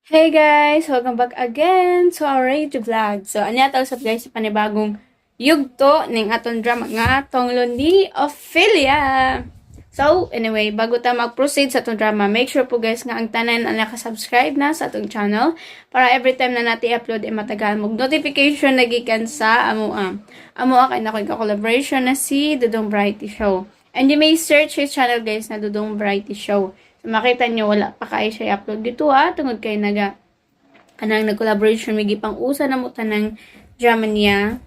Hey guys! Welcome back again to our YouTube vlog. So, anya usab guys sa panibagong yugto ning aton drama nga atong Lundi Ophelia. So, anyway, bago ta mag-proceed sa atong drama, make sure po guys nga ang tanan ang naka-subscribe na sa atong channel para every time na natin upload ay matagal mong notification na gikan sa amoa. Amoa kay na collaboration na si Dudong Variety Show. And you may search his channel guys na Dudong Variety Show. So, makita nyo, wala pa kayo siya upload dito tungod kay kanang nag-collaboration may gipang usa na mo tanang drama niya.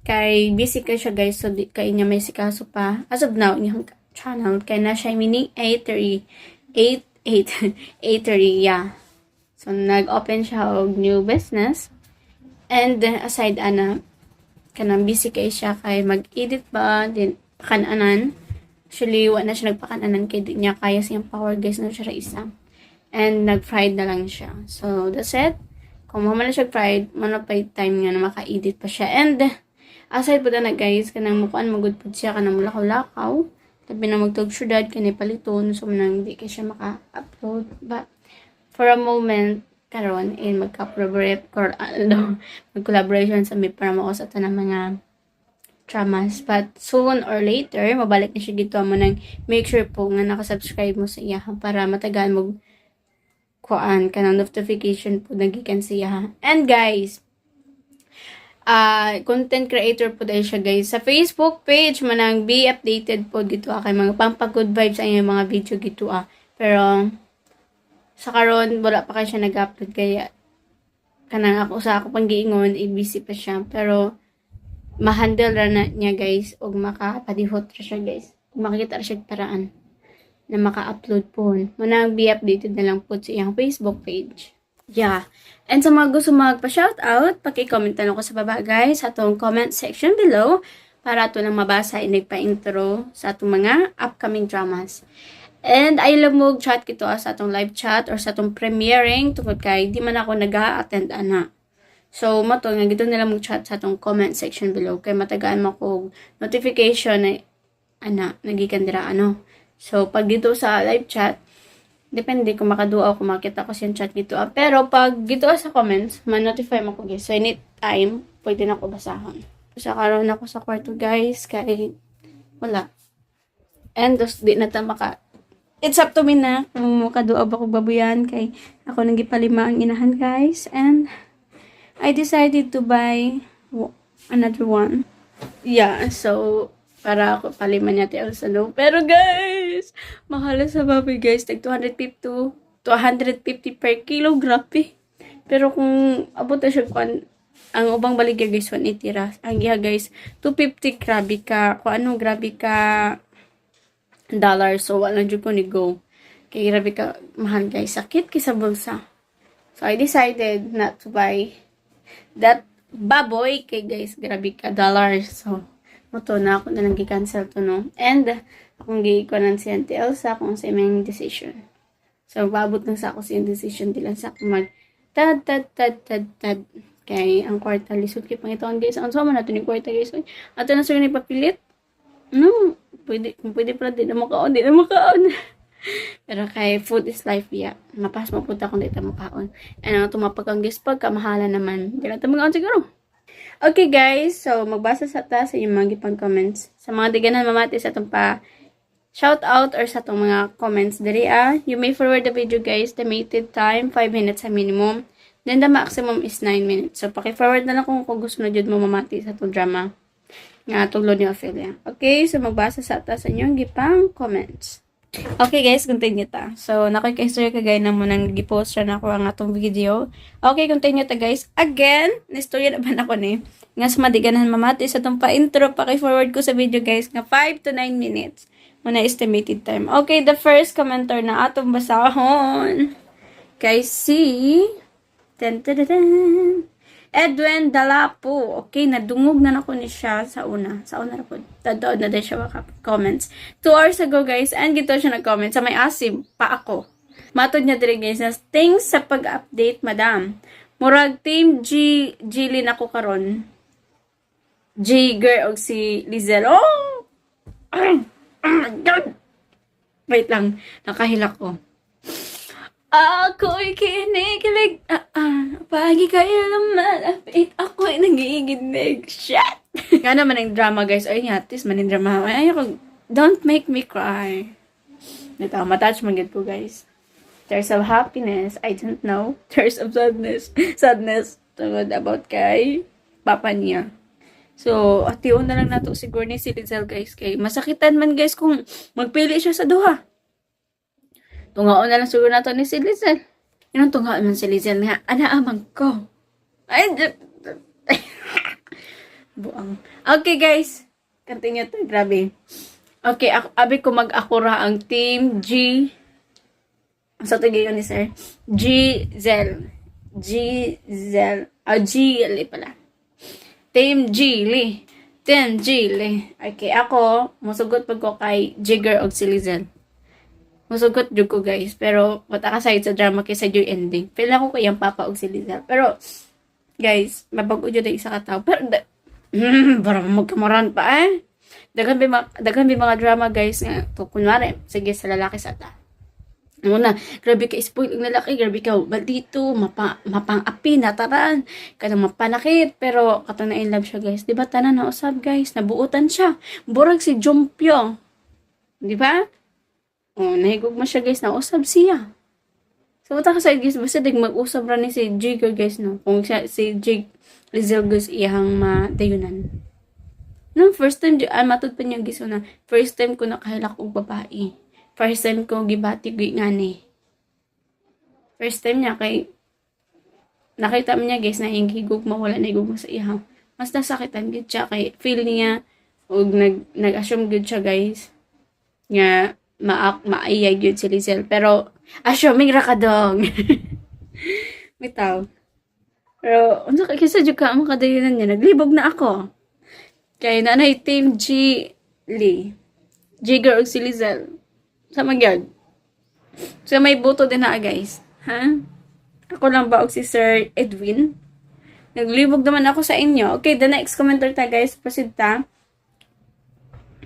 Kay busy ka siya guys, so di kay niya may sikaso pa. As of now, yung channel, kay na siya mini 830, yeah. So, nag-open siya og new business. And aside kanang busy kay siya kay mag-edit ba, din pakananan. Actually, wala na siya nagpakananan kay di niya kaya siyang power guys na siya isa. And nag-fried na lang siya. So, that's it. Kung mama na siya fried, manapay time nga na maka-edit pa siya. And, aside po na guys, kanang mukuan magud po siya, kanang mulakaw-lakaw. Tabi na magtog syudad, kanay paliton. So, manang di kay siya maka-upload. But, for a moment, karon in mag-collaboration sa may para mausap na mga dramas. But soon or later, mabalik na siya dito mo nang make sure po nga nakasubscribe mo sa iya para matagal mo kuan ka ng notification po nagikan siya. And guys, content creator po dahil siya guys. Sa Facebook page, manang be updated po dito kay mga pampag-good vibes sa inyong mga video dito Pero, sa karon wala pa kayo siya nag-upload kaya kanang ako pang giingon, busy pa siya. Pero, ma-handle ra na niya guys og makapadihot ra siya guys. Makikita ra siya paraan na maka-upload po. Manang be updated na lang po sa iyang Facebook page. Yeah. And sa mga gusto magpa-shoutout, paki-comment lang ko sa baba guys sa atong comment section below para ato lang mabasa inigpa-intro sa atong mga upcoming dramas. And I love mo chat kito sa atong live chat or sa atong premiering tungod kay di man ako nag-a-attend ana. So, mato nga gito nila mong chat sa atong comment section below kay matagaan mo ko notification na nagikan dira So, pag dito sa live chat, depende kung makaduaw kung makita ko siyang chat dito Pero pag dito sa comments, ma-notify mo ko guys. So, anytime, pwede na ko basahon. So, karon ako sa kwarto guys kay wala. And di na ta It's up to me na kung makaduaw ba ko babuyan kay ako nang gipalima ang inahan guys. And I decided to buy another one. Yeah, so, para ako paliman niya tayo sa loob. Pero guys, mahal sa baboy guys. Tag 250 per kilo. Grabe. Pero kung abot na siya ang ubang baligya guys, 180 ra. Ang iya guys, 250 grabe ka. Kung ano, grabe ka dollar. So, wala dyan ko ni go. Kaya grabe ka mahal guys. Sakit kisa bulsa. So, I decided not to buy that baboy kay guys grabe ka dollars. So moto na ako na lang gi-cancel to and akong gi-ikuan si Auntie Elsa kung sa imong decision. So babot lang sa ako sa decision dilan sa ako mag tad kay ang kwarta lisod kay pangitaon guys ang sama nato ni kwarta guys ato na sir ni papilit pwede pala di na makaon Pero kay food is life ya. Mapas mo punta kung dito makaon. And ang tumapag ang gispag, kamahala naman. Di lang tamagaan siguro. Okay guys, so magbasa sa sa inyong mga gipang comments. Sa mga diganan mamati sa itong shout out or sa itong mga comments diri you may forward the video guys. The mated time 5 minutes sa minimum. Then the maximum is 9 minutes. So paki-forward na lang kung gusto na jud mo mamati sa itong drama nga itong Lundi Ophelia. Okay, so magbasa sa inyong gipang comments. Okay guys, continue ta. So, nakikistorya kagay na mo nang gipost siya na ako ang atong video. Okay, continue ta guys. Again, na-istorya na ba na ako ni? Nga sa madiganahan mamati sa itong pa-intro, paki-forward ko sa video guys nga 5 to 9 minutes. Muna estimated time. Okay, the first commenter na atong basahon. Kay si Edwin Dalapo. Okay, nadungog na ako ni siya sa una. Sa una na po. Tadod na din siya comments. 2 hours ago, guys. And gito siya nag-comment sa may asim pa ako. Matod niya dire guys na thanks sa pag-update, madam. Murag team Jilin ako karon. Girl og si Lizel. Oh! Oh my God! Wait lang. Nakahilak ko. Ako'y kinikilig. Pagi kayo lumalapit. Ako'y nagiginig. Shit! Nga naman ang drama, guys. Ay, yatis, maning drama. Ay, ako, don't make me cry. Ito, matouch magid ko, guys. Tears of happiness, I don't know. Tears of sadness. Sadness. Tungod about kay papa niya. So, atiyon na lang nato siguro ni si Lizel, guys. Kay masakitan man, guys, kung magpili siya sa duha. Tungaon na lang siguro nato ni si Lizel. Yun ang tungaon man si Lizel nga, anaamang ko. Ay, buang. Okay, guys. Continue to. Grabe. Okay, abi ko mag-akura ang Team G. Sa tigay ni sir. G-Zel. G-Zel. G-Li pala. Team G-Li. Team G-Li. Okay, ako, musugot pag ko kay Jigger og si Lizel. Musugot jud ko, guys. Pero, wata ka side sa drama kaysa yung ending. Pila ko kayang papa og si Lizel. Pero, guys, mabago jud ang isa ka tao. Pero, para magkamaran pa eh. Dagan bi mga drama, guys, nga. To, kunwari, sige sa lalaki sa ta. Muna, grabe ka spoil ng lalaki, grabe ka baldito, mapang-api, nataran, kanang mapanakit, pero katong na in love siya, guys. Diba tanan na usab, guys, nabuutan siya. Burag si Jompyo. Diba? Oh, nahigog mo siya, guys, na usab siya. So, wata ka sa guys, basta dig mag-usab ra ni si Jig, guys, no? Kung si Jig, Lizel, guys, iyang madayunan. No, first time, matod pa niya, guys, na first time ko nakahilak og babae. First time ko gibati nga ni. First time niya kay nakita niya, guys, na higog mawala na higog mo sa iha. Mas nasakitan gid siya kay feel niya og nag-assume gid siya, guys. Nga maayay gid si Lizel, pero assuming ra ka dong. Bitaw. Pero unsa kay kisa jud ka ang kadayunan niya, naglibog na ako. Kay nanay Team G Lee. Jigger og si Lizel. Sa magyag. So, may buto din na, guys. Ha? Ako lang ba o si Sir Edwin? Naglibog naman ako sa inyo. Okay, the next commenter ta, guys. Proceed ta.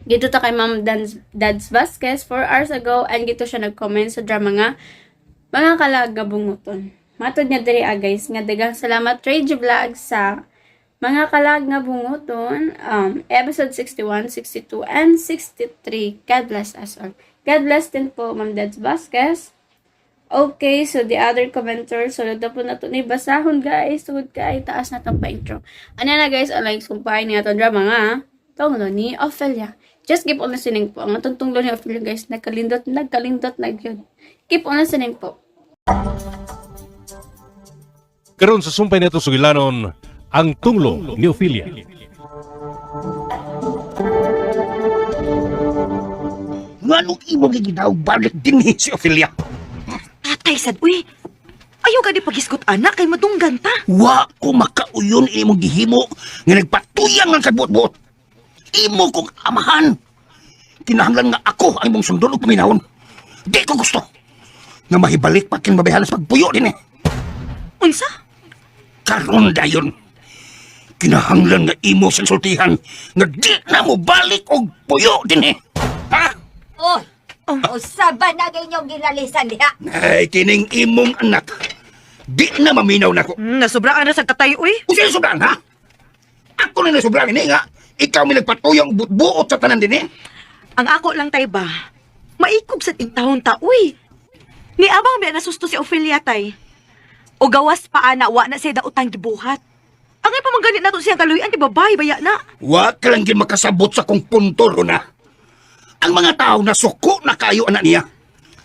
Gito ta kay Ma'am Dads Vasquez 4 hours ago. And gito siya nag-comment sa drama nga mga kalaga bunguton. Matod niya diri, guys. Nga dagang salamat, Rage Vlog, sa mga kalag nga bunguton. Episode 61, 62, and 63. God bless us all. God bless din po, Ma'am Dads Vasquez. Okay, so the other commenter, so na po na ito ni basahon, guys. Tugod kay taas na itong pa-intro. Ano na, guys, ang likes kumpahin niya itong drama nga, tunglo ni Ophelia. Just keep on listening po. Ang itong tunglo ni Ophelia, guys, nagkalindot na yun. Keep on listening po. Karon sa sumpay nito sugilanon, ang tunglo ni Ophelia. Nganong imo giginaw balik din si Ophelia? Tatay, sad, uy. Ayaw ka di pag-iskot, anak, kay madunggan ta. Wa ko makauyon imong gihimo nga nagpatuyang ang kabuot-buot. Imo kong amahan. Kinahanglan nga ako ang imong sundon o paminahon. Di ko gusto nga mahibalik pa kin mabahalas pagpuyo din eh. Unsa? Karon dayon. Kinahanglan nga imo sa sultihan nga di na mo balik og puyo din eh. Ha? Oh, usaba na ganyong ginalisan diha. Ay, kining imong anak. Di na maminaw na ko. Nasobraan na sa tatay, uy. Usa sobrang ha? Ako na nasobrang ini nga. Ikaw may nagpatuyang buot sa tanan din eh. Ang ako lang, tay ba? Maikog sa tintahon ta, uy. Ni abang may nasusto si Ophelia, tay. O gawas pa, ana, wa na siya dautang gibuhat. Ang ipamangganit na to siyang kaluyan, di babay, baya na. Wa ka lang din makasabot sa kong punto, Rona. Ang mga tao na suko na kayo anak niya.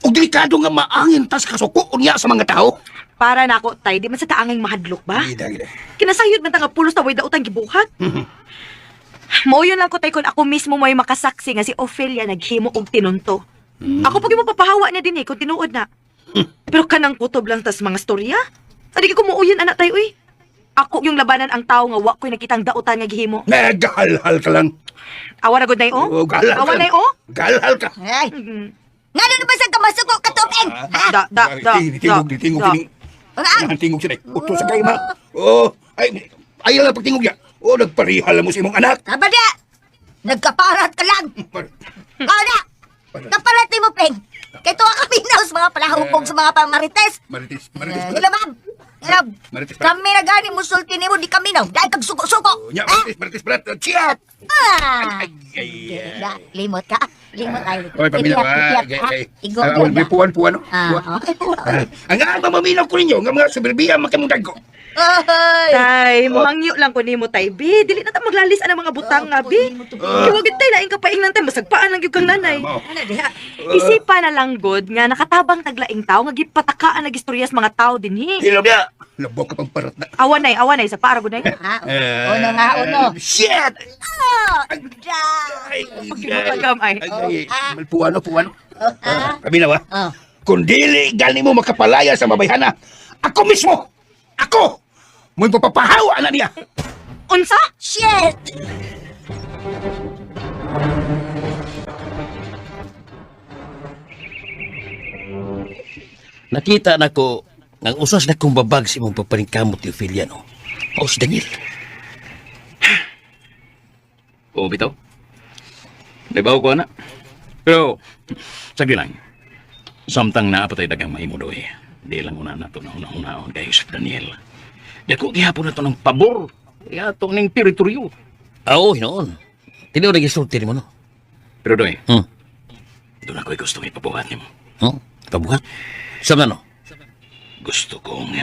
O delikado nga maangin tas kasuko niya sa mga tao. Para na ako, tay, di man sa taanging mahadlok ba? Gida. Kinasayod man ta nga pulos na way dautang gibuhat. Mao yun lang ko, tay, kung ako mismo may makasaksi nga si Ophelia naghimo og tinunto. Ako pag mo papahawa niya din kung tinuod na. Pero kanang kutob lang tas mga storya. Adi ko muuyon, anak, tay, uy. Ako yung labanan ang tao nga wa ko'y nakitang dautan nga gihimo. Galhal ka lang. Awa na gud nay, oh? Oh, galhal Awa ka nay, lang. oh? Galhal ka. Ay, nga na ba sa kamasuko katupin? Ha? Tingog siya na. Uto sa kayo, ma. Oh, ay lang pagtingog niya. Oh, nagparihal mo sa imong anak. Abada! Nagkaparat ka lang! Kada! Kaparat mo, Peng! Kay tuwa kami na sa mga palahubog sa mga pamarites. Marites, Ilamab! Ilamab! Marites, Kami na gani mo sulti nimo di kami na. Dahil kag suko-suko. Nya, Marites, brat. Chiyat! Ah! Ay, Da, limot ka. Limot tayo. Oy, paminaw, Igo, Awal da. puwan, no? Ah, okay po. Ang nga maminaw ko ninyo, nga mga suberbiya makamundag ko. Ay! Tay, muhangyo lang ko nimo tay, bi. Dili na ta maglalis ang mga butang nga, bi. Kiwagid tay, laing kapaing ng tay, masagpaan lang yung kang nanay. Ano diha? Isipa na lang, God, nga nakatabang taglaing tao, nga gipatakaan nag-istorya sa mga tao din, hi. Hilom niya! Labok ka pang parat na. Awanay, sa para ko na yun. Ah, uno nga, uno. Shit! Oh, da. Pagkam ay. Puwan. Paminaw, Oh. Kung dili gali mo makapalaya sa mabayhana, ako mismo! Ako! Mo'y papapahawa na niya! Unsa? Shit! Nakita na ko ang usas na kong babag si mong papaningkamot ni Ophelia, no? O si Daniel. Oo, bitaw. Naibaw ko, anak. Pero, sagli lang. Samtang naapatay dagang mahimo daw eh. Di lang una na ito na una-una kay Yusuf Daniel. Di ako gihapon na ito ng pabor. Kaya ito ng teritoryo. Oo, hinoon. Tino nag-isulti mo, no? Pero doy, Hmm. doon ako'y gusto ipabuhat niyo. Hmm? Kabuhat? Sama, no? Gusto kong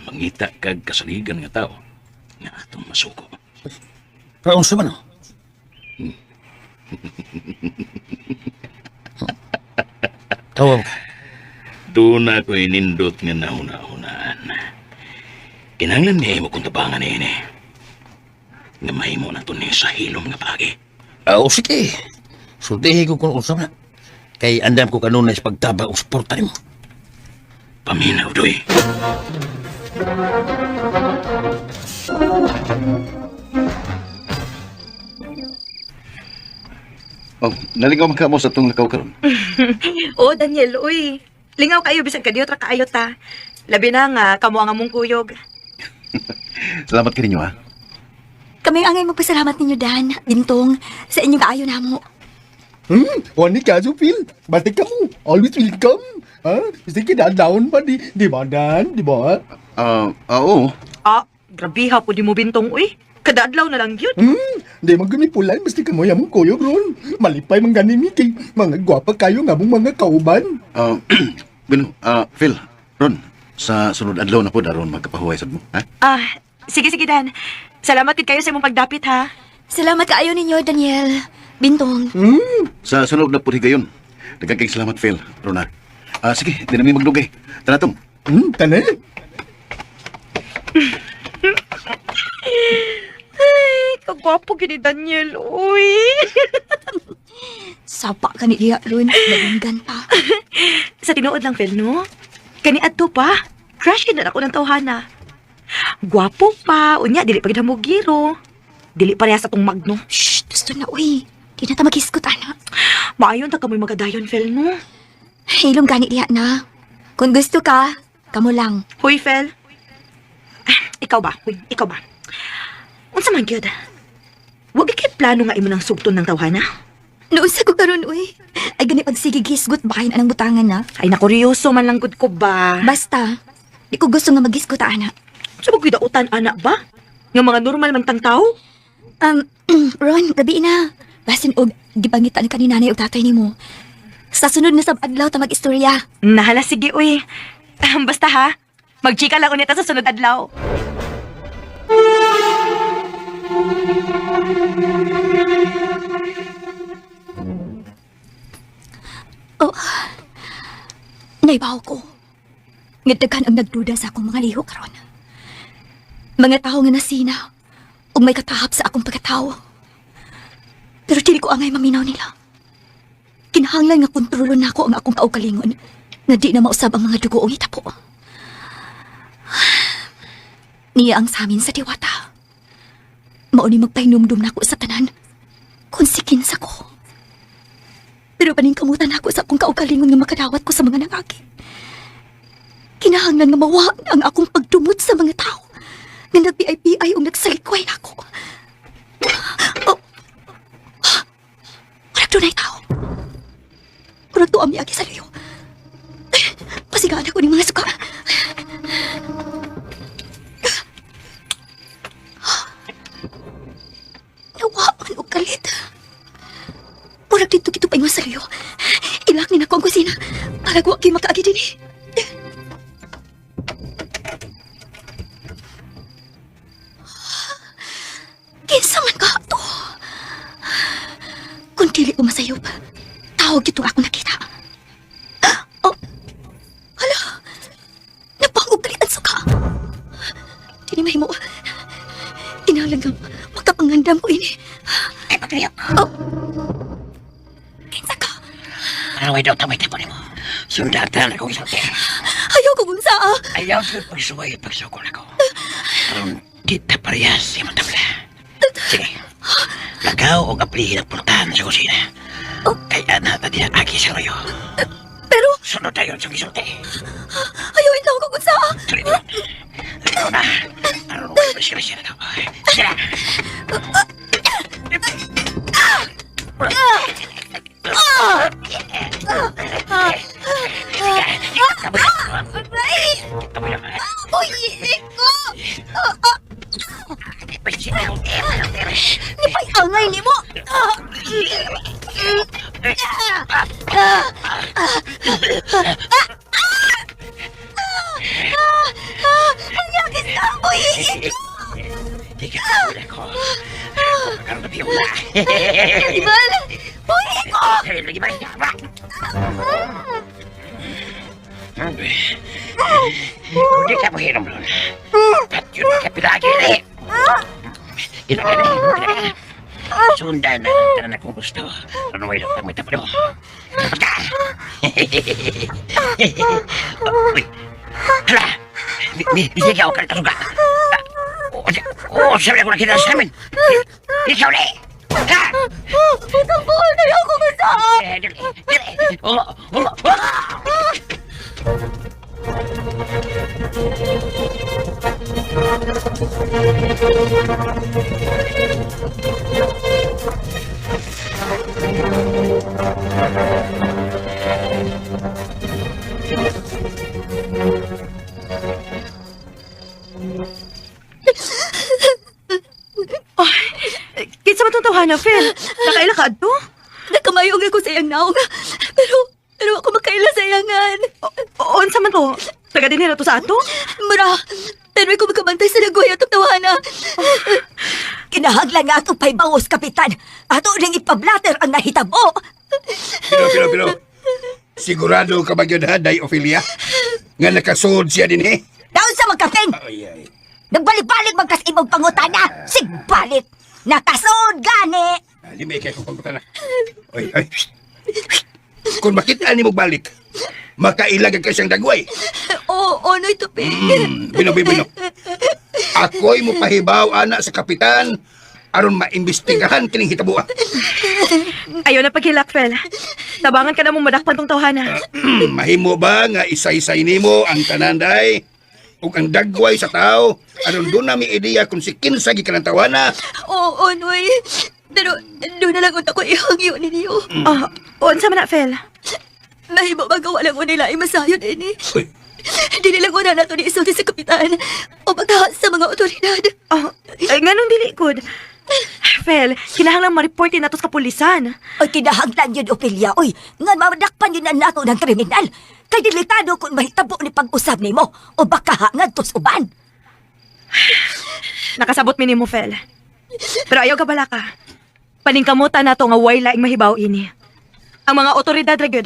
mangita kag kasaligan nga tao nga atong masuko. Paano sama, no? Tawa mo ka. Doon ako'y nindot nga nauna-unaan. Kinanglan niya mo kung tabangan niya eh. Nga mahimo na ito niya sa hilom nga pagi. Oo, sige. Sultihin ko kung usama. Kay andam ko kanunay sa pagtabang o suporta mo. Paminaw, doy. Oh, naligaw man ka mo sa itong lakaw karon. Oh, Daniel, uy. Lingaw kayo, bisag kadiyot ra kaayo ta. Labi na nga, kamo ang among kuyog. Salamat ka ninyo, ha? Kami ang angay magpasalamat ninyo, Dan, Bintong, sa inyong kaayo namo. Wani ka, Phil. Batik ka mo. Always welcome. Ha? Sige, down pa. Di ba, Dan? Di ba? Oo. Ah, grabe ha po di mo Bintong, uy. Kadaadlaw na lang yun. Di magani pulay. Basta ka mo yung kuyo, ron. Malipay mang gani kay mga gwapa kayo nga mong mga kauban. Phil, Ron, sa sunod adlaw na po daron magkapahuway sad mo, ha? Ah, sige, Dan. Salamat din kayo sa imong pagdapit, ha. Salamat kaayo ninyo, Daniel, Bintong. Sa sunod na po higayon. Nagkakig salamat, Phil, Ron, ha? Sige, di na may maglugay. Tara, Tom. Tanay. Ay, kagwapo gini Daniel, uy. Sapa ka ni Diya, Ron. Naginggan pa. Sa tinuod lang, Phil, no? Kani adto pa. Crush na ako ng tawhana. Gwapo pa. Unya, dili pa gid mo giro. Dili pareha sa tong magno. Shh, gusto na, uy. Di na ta mag-iskot, ana. Maayon ta kamoy magadayon, Phil, no? Hilong gani Diya na. Kung gusto ka, kamo lang. Hoy, Phil. Ikaw ba? Uy, ikaw ba? Unsa man gyud? Wa gyud plano nga imo nang sugton ng tawhana? Noon sa ko karon, uy. Ay gani pagsigigisgot bahin anang butangan na. Ay nakuryoso man lang gud ko ba? Basta, di ko gusto nga mag-iskot, ana. Sa bagay dautan anak ba? Nga mga normal man tang tao? Ron, gabi na. Basin og gibangitan ka ni nanay o tatay nimo. Sa sunod na sab-adlaw ta mag-istorya. Nahala sige uy. Basta ha. Magchika lang ulit sa sunod adlaw. Oh, naibaw ko. Ngadagan ang nagduda sa akong mga liho karon. Mga tao nga nasina ug may katahap sa akong pagkatao. Pero dili ko angay maminaw nila. Kinahanglan nga kontrolo na ako ang akong kaugalingon na di na mausab ang mga dugo o itapo. Niya ang samin sa diwata. Mauni magpahinumdum na ako sa tanan. Konsikin sa ko. Pero paningkamutan ako sa akong kaugalingon nga makadawat ko sa mga nangagi. Kinahanglan nga mawa ang akong pagdumot sa mga tao nga nag-BI-BI o nagsalikway na ako. Oh. Kurag doon ay tao. Kurag doon ami agi sa liyo. Higaan ako ng mga suka. Nawa man og kalit. Murag dito kito pa yung saryo. Ilak ni na ko ang kusina. Para ko kayo makaagi din eh. Kinsa man ka to? Kung dili ko masayop, tawag ito ako nakita. Oh, hala, napangugalitan suka. Dili mahimo. Inalagang makapangandam ko ini. Ay, pagkaya. Oh, kinsa ka? Araway daw tamay tapo mo. Sundatan ako isang tera. Ayaw ko kung saa. Ayaw sa pagsuway at pagsukol ako. Aron, kita parehas si Mantabla. Sige, lagaw o kaplihin ang pulutan sa kusina. Kaya nata din ang aki sa royo. Pero, Sunod tayo sa gisulti. ayaw ikaw ko kung saa. Tuloy mo. Ikaw na. Aron, masira-sira na ito. Sige na. Uy, iko! Nipay angay ni mo! Ang yakis ka! Uy, iko! Tiga, ulit ko. Magkaroon na piyula. Iman! Uy, iko! Lagi ba? Hindi ka mahinom nun. At yun ka pinagili. Ito ka na. Sundan na tanan akong gusto. Ano may lang may tapos. Dapat ka. Uy. Hala. Hindi ka ako kasuga. Sabi ako nakita sa amin. Ikaw na. Ha? Itang buhay na yung kumasaan! Dili. Oo. Kinsa man tong tawhana, Phil? Nakaila ka adto? Nakamayong ako sa iyang naong. Pero ako makaila sa iyangan. Unsa man to? Taga din na to sa ato? Mura, pero ko magkabantay sa lagoy at tawana. Kinahanglan nga akong paibawos, Kapitan. Ato ring ipablatter ang nahitabo. Pero. Sigurado ka ba yun, Day Ophelia? Nga nakasod siya din eh. Daon sa magkaping! Ay. Nagbalik-balik magkas imong pangutana. Sigbalik! Nakasod gani! Hindi may kayo kung na. Oy. Kung makita ni mo balik, makailag ka siyang dagway. Oo, no'y tupi. Bino. Ako'y mo pahibaw, ana, sa kapitan, aron maimbestigahan kining hitabuan. Ayaw na paghilak, Phil. Tabangan ka na mong madakpan tong tawhana. Mahimo ba nga isa-isay nimo ang tananday ug ang dagway sa tao aron doon nami ideya kung si kinsa gikan ang tawana. Oo, no'y. Pero doon na lang unta ko ihangyo ninyo. Unsa man na, Phil? Mahimo magawa lang ko nila ay masayod ini. Uy, Dili lang ko na nato ni isulti sa kapitan o magkahat sa mga otoridad. Nganong dili good? Phil, kinahanglan ma-report nato sa kapulisan. Ay kinahanglan yun, Ophelia. Uy, nga mamadakpan yun na nato ng kriminal. Kay delikado kung mahitabo ni pag-usab ni mo o baka hangad tos uban. Nakasabot mi nimo, Phil. Pero ayaw ka bala ka. Paningkamutan nato nga way laing mahibaw ini. Ang mga otoridad ra gyud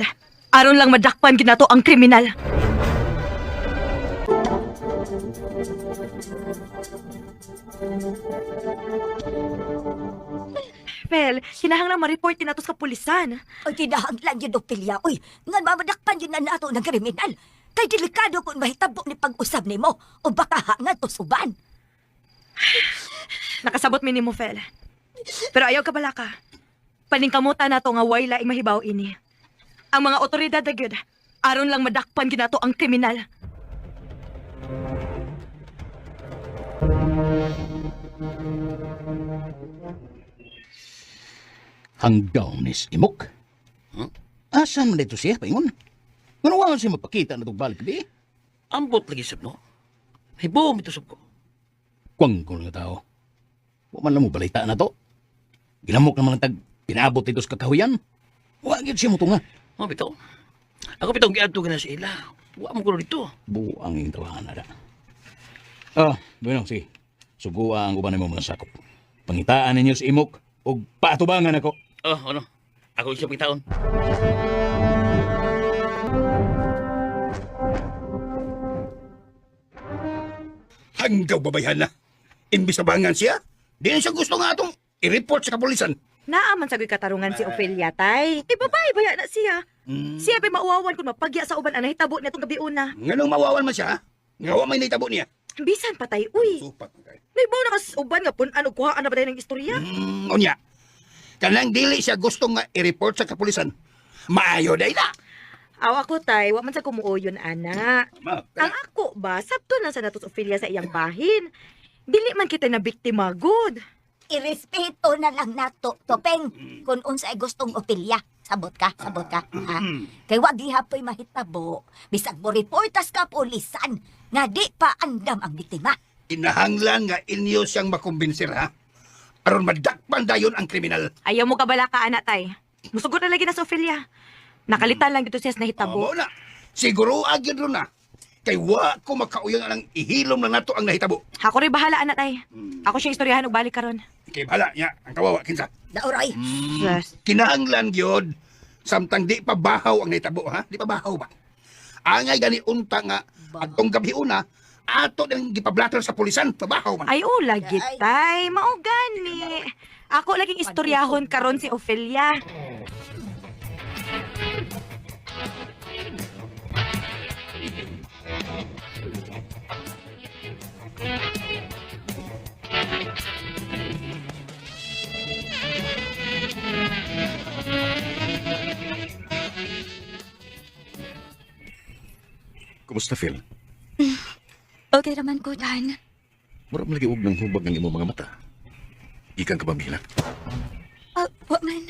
aron lang madakpan gid nato ang kriminal. Phil, kinahanglan ma-report nato sa kapulisan. Ay kinahanglan yun, Ophelia. Uy, nga mamadakpan yun na nato ng kriminal. Kay delikado kung mahitabo ni pag-usab ni mo o baka hangad tos uban. Nakasabot mi nimo, Phil. Pero ayaw ka bala ka. Paningkamutan nato nga way laing mahibaw ini. Ang mga otoridad na gyud aron lang madakpan gid nato ang kriminal. Hanggaw ni Imok. Asa man dito siya, paingon? Manawangan siya magpakita na itong balik gabi. Ambot lagi sab no. Hibo ito sab ko. Kuwang ko nga tao. Wa man lang mo balita na to. Ginamok naman ang tag pinabot dito sa kakahuyan. Wa gyud siya mo to nga. Oh, bitaw. Ako bitaw giadto na sa ila. Wa mo ko dito. Buang yung trabahan na da. Ah, bueno, sige. Sugua ang uban mo mga sakop. Pangitaan ninyo si Imok o paatubangan ako. Oh, ano? Ako siya pitaon. Hanggaw babayhan na. Imbis na bangan siya, di na siya gusto nga atong i-report sa kapulisan. Naaman sa katarungan si Ophelia, tay. Kay babae baya na siya. Siya pa mauwawan kung mapagya sa uban ang nahitabo niya itong gabi una. Nganong mawawan man siya, ha? Ngawa may naitabo niya. Bisan pa, tay. Uy, Supat mo kayo. naibaw na kas uban nga pun ano kuhaan na ba tayo ng istorya? Unya, kanang dili siya gusto nga i-report sa kapulisan. Maayo day na. Aw ako, tay. Wa man sa kumuoyon, ana. Ang ako ba, sabto na sa natos Ophelia sa iyang bahin. Dili man kita na biktima, good. Irespeto na lang nato, Topeng. Kung unsay gustong opilya. Sabot ka, ha? Kay wag gihapoy mahitabo. Bisag mo reportas ka pulisan nga di pa andam ang biktima. Kinahanglan nga inyo siyang makumbinsir, ha? Aron madakpan dayon ang kriminal. Ayaw mo kabala ka, ana, tay. Musugot na lagi na sa Ophelia. Nakalitan lang dito siya sa nahitabo. Amo na. Siguro agad ron na. Kay wa ko makauyang ang ihilom na nato ang nahitabo. Ako rin bahala, ana, tay. Ako siyang istoryahan og balik karon. Kay bala niya, ang kawawa, kinsa. Dauray. Yes. Kinahanglan gyud samtang di pa bahaw ang nahitabo, ha? Di pa bahaw ba? Angay gani unta nga atong gabi una ato nang gipablatter sa pulisan, pabahaw man. Ay, lagi, tay. Mao gani. Ako laging istoryahon karon si Ophelia. Kumusta, Phil? Okay raman ko, Dan. Mura mo lagi og ng hubag ng imong mga mata. Ikan ka ba bilang? Wa man.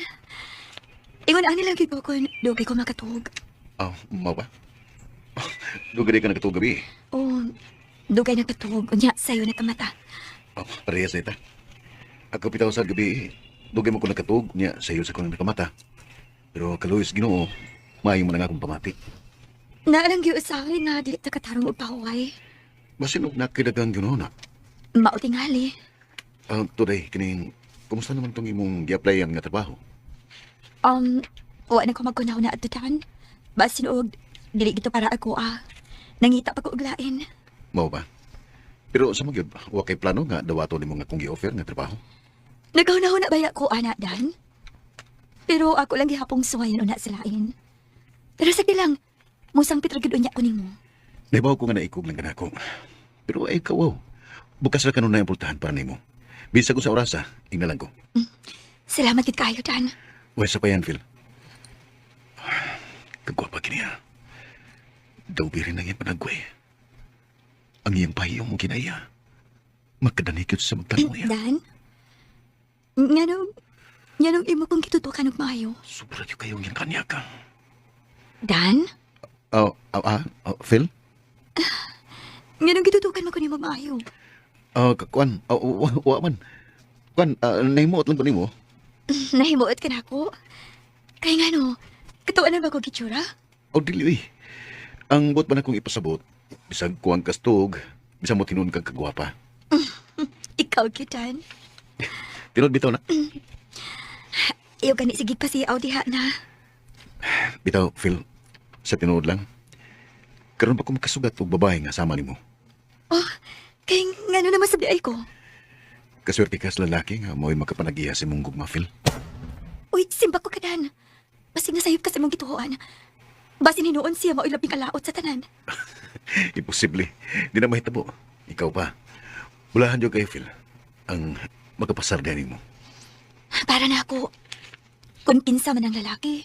Ingon ang nilang ko kung dugay ko makatuhog. Oh, mau ba? Dugay ka nakatulog gabi. O, dugay na katuhog. Unya, sayo na kamata. Oh, parehas na ita. Ako pitaw sa gabi, dugay mo ko nakatulog niya sayo sa kunang nakamata. Pero kaluyos Ginoo, maayo mo na nga akong pamati. Naalang gyud sa akin na dili ta katarong og pahuway. Basin og nakidagang Ginoo na. Mao tingali. Today, kining, kumusta naman tong imong gi-applyan nga trabaho? Wa na ko magkunaw na ato Dan. Basin og dili gito para ako nangita pa ko og lain. Mao ba? Pero sa magyud, wa kay plano nga dawato nimo nga kung gi-offer nga trabaho. Nagaw-naw na baya ko ana Dan. Pero ako lang gihapong suwayon una sa lain. Pero sa lang, musang pitragid unya ko nimo. Naibaw ko nga naikog lang ganako. Pero ay kawaw. Bukas ra kanon na yung pultahan para nimo. Bisag ko sa orasa, ingnalan ko. Salamat gid kayo Dan. Uy, sa pa yan, Phil. Kagwapa kini ha. Daw birin ang iyang panagway. Ang iyang pahiyo mo kinaya. Magkadanikot sa magtanong niya. Dan? Nganong imo kong kitutukan og maayo. Sobra yung kayong yung kanya ka. Dan? Phil? Nganong kitutukan mo ko nimo maayo. Kwan, wa man. Kwan, nahimuot lang ko nimo. Nahimuot ka na ako. Kaya nga katuan na ba ko gitsura? Dili, ang buot ba na kong ipasabot, bisag kuwang kastog, bisag mo tinuon kang kagwapa. Ikaw, kitan. Tinod bitaw na. Iyo gani sige pa si diha na. Bitaw, Phil, sa tinuod lang. Karon ba ko makasugat og babae nga sama nimo? Kaya nga naman sabi ay ko. Kaswerte ka sa lalaki nga mo'y makapanagiya sa mong gugma, Phil. Uy, simba ko kadan. Basi nasayop ka sa mong gituhoan. Basi hinuon siya mao'y labing kalaot sa tanan. Imposible. Di na mahitabo. Ikaw pa. Walahan dyan kayo, Phil. Ang magkapasarga mo. Para na ako. Kung kinsa man ang lalaki,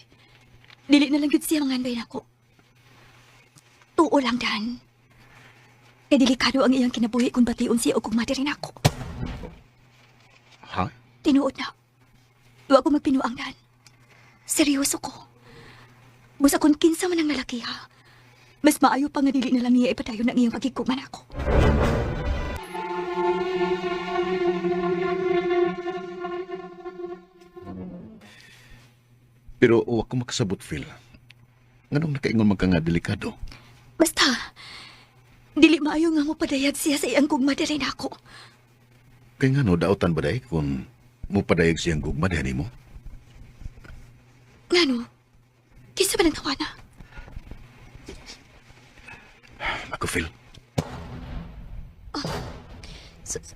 dili na lang yun siya mangandoy na ako. Tuo lang, Dan. Kaya delikado ang iyang kinabuhi kung batiun siya o kung mati rin ako. Ha? Tinuod na. Huwag ko magpinuang, Dan. Seryoso ko. Busa kung kinsa man ang lalaki, ha? Mas maayo pa nga dili na lang niya ipadayon ang iyang pagkikuman ako. Pero wa ko makasabot, Phil. Nganong nakaingon man ka nga delikado? Basta, dili maayo nga mo padayag siya sa iyang gugma diri na ako. Kaya nga no, daotan ba day kung mupadayag siyang gugma dihan mo? Ngano? Kisa ba ng tawana? Ako, Phil.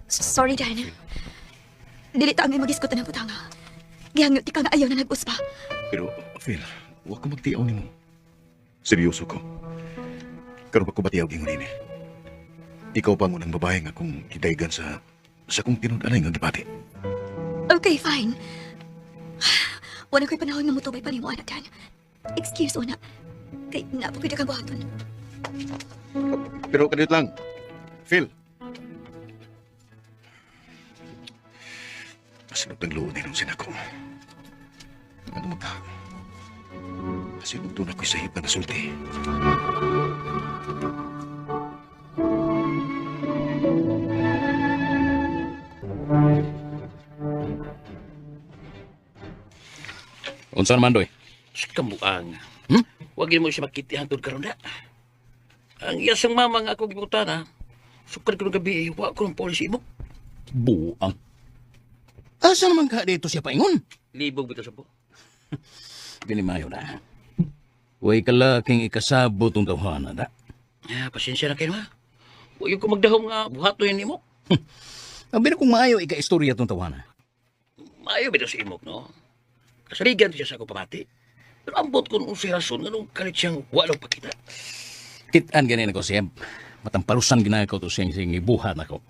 Sorry, Dan. Dili ta ngay magiskutan ng butanga. Gihangyo ti ka nga ayaw na nag-uspa. Pero, Phil, wa ko magtiaw nimo. Seryoso ko. Karon pa ko batiyaw gingon ini. Ikaw pa ngunang babae nga kung hidaygan sa kong tinud-alay nga gipati. Okay, fine. Wala ko'y panahon nga mutubay pa ni mo, anak, Dan. Excuse, una. Kay napapwede kang buhaton. Pero kanit lang. Phil. Masinog ng luon nung sinako. Ano magka? Masinog doon ako'y sahib na nasulti. Unsa man doy? Sa kamuang. Huwag mo siya makitihan doon karon na. Ang iyasang mama nga ako gibutan ha. Sukad ko ng gabi, huwag ko ng polisi mo. Buang. Asa naman ka dito siya paingon? Libog bito sa po. Dinimayo na. Huwag ka laking ikasabot ang tawhana na. Pasensya na kayo ha. Huwag ko magdahom nga buhato yun mo. Ang bino kong maayo ika-istorya itong tawhana. Maayo bito sa imok, no? Kasaligan siya sa ako pamati. Pero ambot ko nung si Rason, anong kalit siyang walang pakita. Kitaan ganin ako siya. Matampalusan ginaya ko to siyang ibuhat na ko.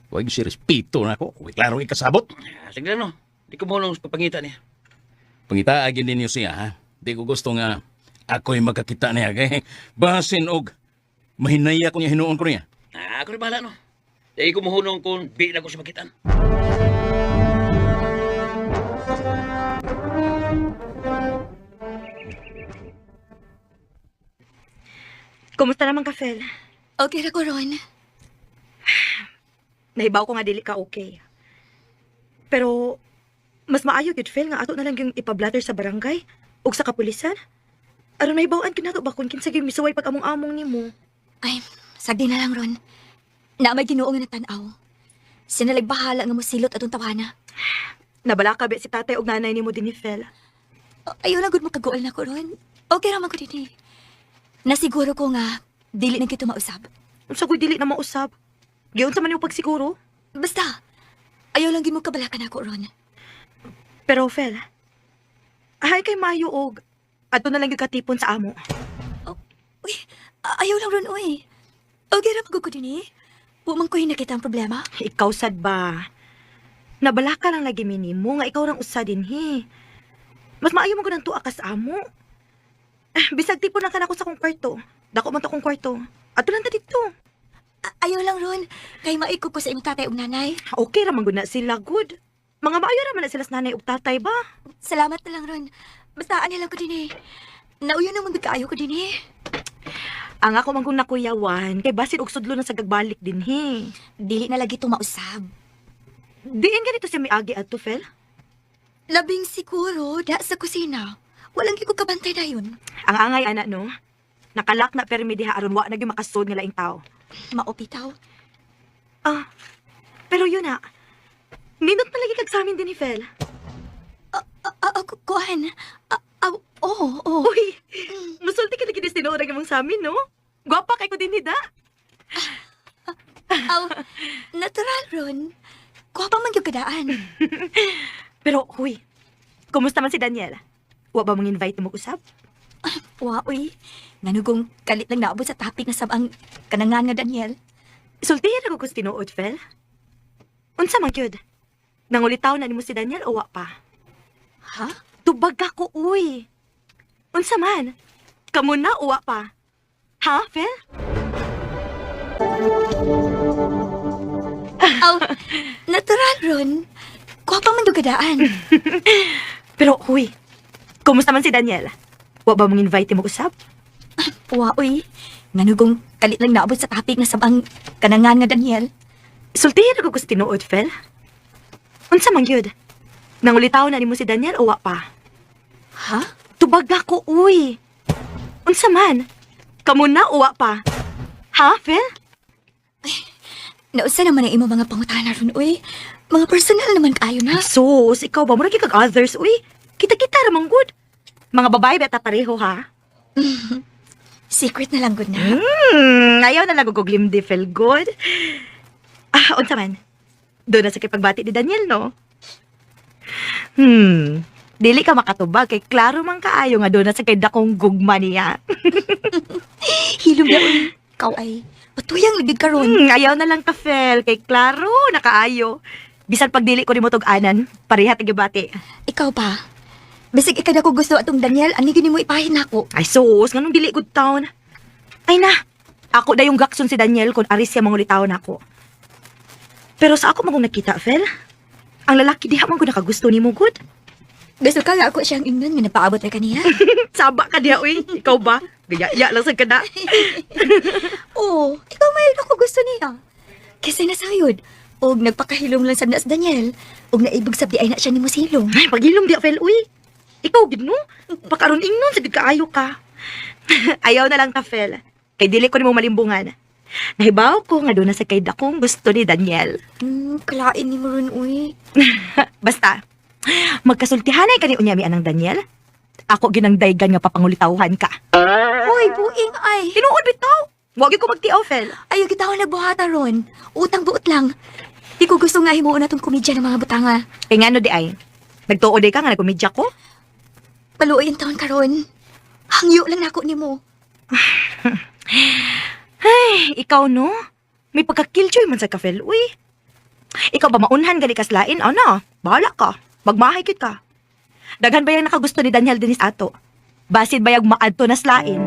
Huwag si respeto na ko. Huwag klaro ikasabot. Sige na, no? Di ko mahulong sa papangitan niya. Pangita agin din niyo siya, ha? Di ko gusto nga ako'y magkakita niya. Kaya basin og mahinaya ko niya, hinuon ko niya. Ako na bahala, no? Di ko mahulong kung di na ko sa pakitan. Kumusta naman ka, Fel? Okay ra ko, Ron. Nahibaw ko nga dili ka okay. Pero, mas maayo gid, Fel, nga ato na lang yung ipablatter sa barangay ug sa kapulisan. Aron mahibawaan kinato ba kung kinsa gyud misuway pag among-among nimo. Ay, sagdi na lang, Ron. Na may ginuo nga natanaw. Sinalagbahala nga mo silot atong tawana. Nabala ka be si tatay ug nanay nimo dinhi, Fel. Ayaw lang gud mo kaguol na ko, Ron. Okay ra man ko din eh. Nasiguro ko nga, dili na kito mausab. Unsa gud dili na mausab? Giunsa man yung pagsiguro? Basta, ayaw lang gid mo kabalakan ako, Ron. Pero, Fel, ahay kay maayo og ato na lang yung katipon sa amo. Uy, ayaw lang, Ron, uy. Okay ra magugod din eh. Pumang ko nakita ang problema. Ikaw sad ba? Nabala ka lang lagi minimo nga ikaw rang usa din he. Mas maayo mo gunang tuwa ka sa amo. Bisag tipon lang ka na ako sa kong kwarto. Dako man to kong kwarto. Ato lang ta dito. Ayaw lang, Ron. Kay maikog ko sa imong tatay ug nanay. Okay ra man gud na sila, good. Mga maayo ra man na sila sa nanay ug tatay ba? Salamat na lang, Ron. Basta ani lang ko din eh. Nauyo naman bigkaayo ko din eh. Ang ako man kung nakuyawan, kay basin og sudlo na sa gagbalik din he. Dili na lagi itong mausab. Diin ganito si Miagi adto, Fel? Labing siguro, da sa kusina. Walang ko kabantay na yun. Ang angay, anak, no? Nakalak na permi diha aron wa na gyud makasud nga laing tao. Maupitaw. Pero yun na. Nindot na lagi kag sa amin din ni Fel. Kuhan. Oo. Uy, musulti ka lagi din sinurag mong sa amin, no? Gwapa kay ko din ni da. Natural, Ron. Kuha pa man yung kadaan. Pero, huy, kumusta man si Daniel? Wa ba mong invite mo usab? Wa, uy. Nanugong kalit lang naabot sa topic na sabang kanangan nga Daniel. Sultihin ako kus tinuod, Fel. Unsa man gyud? Nangulitaw na nimo si Daniel o wa pa? Ha? Tubag ka ko, uy. Unsa man? Kamu na o wa pa? Ha, Fel? Natural, Ron. Kuha pa man yung kadaan. Pero, huy, kumusta man si Daniel? Wa ba mong invite mo usab? Wa, uy. Nanugong kalit lang naabot sa topic na sabang kanangan nga Daniel. Sultihin ako gusto tinuod, Fel. Unsa man yun? Nangulitaw na ni mo si Daniel o wa pa? Ha? Tubag ako, uy. Unsa man? Kamu na o wa pa? Ha, Fel? Nausa naman ang imo mga pangutana ron, uy. Mga personal naman kaayo na. Sus, ikaw ba? Mura kag others, uy. Kita-kita ramang good. Mga babae beta pareho, ha? Secret na lang good na. Ayaw na lang ko glimdi, Fel, good. Unsa man? Doon na sa kipagbati ni Daniel, no? Dili ka makatubag kay klaro man kaayo nga doon na sa kay dakong gugma niya. Hilom na, uy. Ikaw ay patuyang libig ka ron. Ayaw na lang ka, Fel, kay klaro na kaayo. Bisan pag dili ko ni mo tug-anan, pareha tigibati. Ikaw pa. Bisig ikad ako gusto atong Daniel, ani gini mo ipahin ako. Ay sus, nganong dili good town? Ay na, ako da yung gakson si Daniel kung aris siya mangulitaw na ako. Pero sa ako magong nakita, Fel, ang lalaki diha man ko nakagusto ni mo, good. Gusto ka nga ako siyang ingnon nga napaabot na kaniya. Saba ka diha, uy. Ikaw ba? Gaya-ya lang sa kada. Oo, ikaw may ako gusto niya. Kasi nasayod. Og nagpakahilom lang sa nas Daniel. Og naibog sa ay na siya ni mo silong. Ay, paghilom diha, Fel, uy. Ikaw, gid no? Pakaroon ingnon, sa kaayo ka. Ayaw na lang ka, Fel. Kay dili ko ni mo malimbungan. Nahibaw ko nga doon na sa kay dakong gusto ni Daniel. Kalain ni mo ron, uy. Basta, magkasultihanay ka ni Unyami anang Daniel. Ako ginangdaygan nga papangulitawhan ka. Uy, buing ay. Tinuod bitaw. Wag ko magtiaw, Fel. Ayaw kita ako nagbuhata ron. Utang buot lang. Di ko gusto nga himuon na tong komedya ng mga butanga. Kaya nga no di ay. Nagtuod ka nga nagkomedya ko. Paluoy ang taon karon. Hangyo lang ako ni mo. Ay, ikaw no? May pagka-killjoy man sa ka, Fel. Uy. Ikaw ba maunhan gani kaslain? Ano? Bahala ka. Magmahay kit ka. Daghan ba yung nakagusto ni Daniel Dennis ato? Basid ba yung maadto na slain?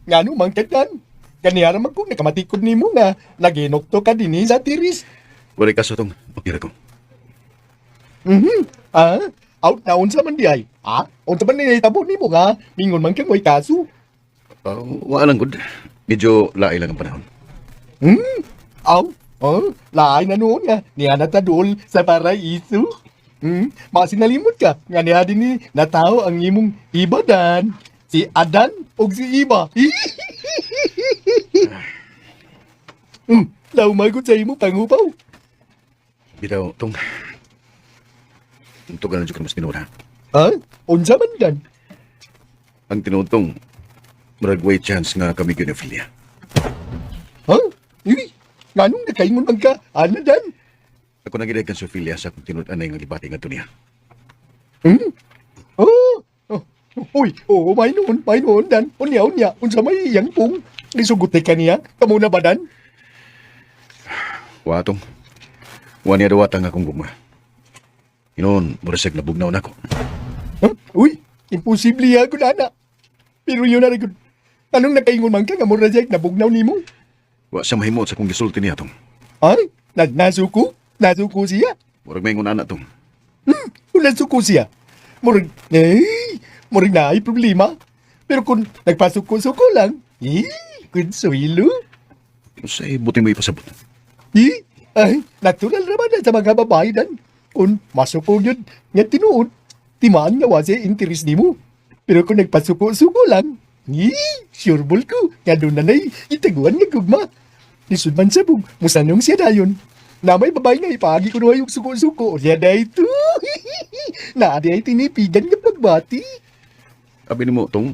Ngano mang kagdan? Kaniya naman kung nakamatikod ni mo nga, naginokto ka din sa tiris. Wala kaso tong pagkira ko. Out na unsa man di ay. Unsa man nitabo ni mo nga, mingon man kang may kaso. Wala lang good. Medyo laay lang ang panahon. Laay na noon nga, niya natadol sa paraiso. Masinalimot ka, nga niya din ni natao ang imong ibadan. Si Adan o si Iba. Laumagot sa imo pangupaw. Bitaw, tong... Ito ka na dyan mas tinura. Unsa man dan? Ang tinutong, maragway chance nga kami yun, Ophelia. Nganong nakaingon man ka? Ano dan? Ako nagiday kan sa Ophelia sa kung tinutanay nga gibati nga ito niya. May noon, dan. Unya, unsa may iyang pong. Isuguti ka niya, kamo na ba dan? Watong, wani adawata nga akong guma. Inoon, murasag nabugnaw na ako. Imposible ya, kunana. Pero yun na rin, anong nakaingon man ka nga murasag nabugnaw ni mo? Wa sa mahimot sa kong gisulti niya tong. Nasuko? Nasuko siya? Murag may ngunana tong. Nasuko siya? Murag na ay problema. Pero kung nagpasuko-suko lang, kunsuilo. Say, buti mo ipasabot. Natural naman na sa mga babae dan. Kung masuko yun, nga tinuod, timaan nga wasi interes ni mo. Pero kung nagpasuko-suko lang, sure ball ko, nga doon na na'y itaguan nga gugma. Lisod man sabog, musanong siya dayon. Na may babae nga ipagi ko na yung suko-suko. Siya na ito. Naadi ay tinipigan nga pagbati. Abi ni mo tong,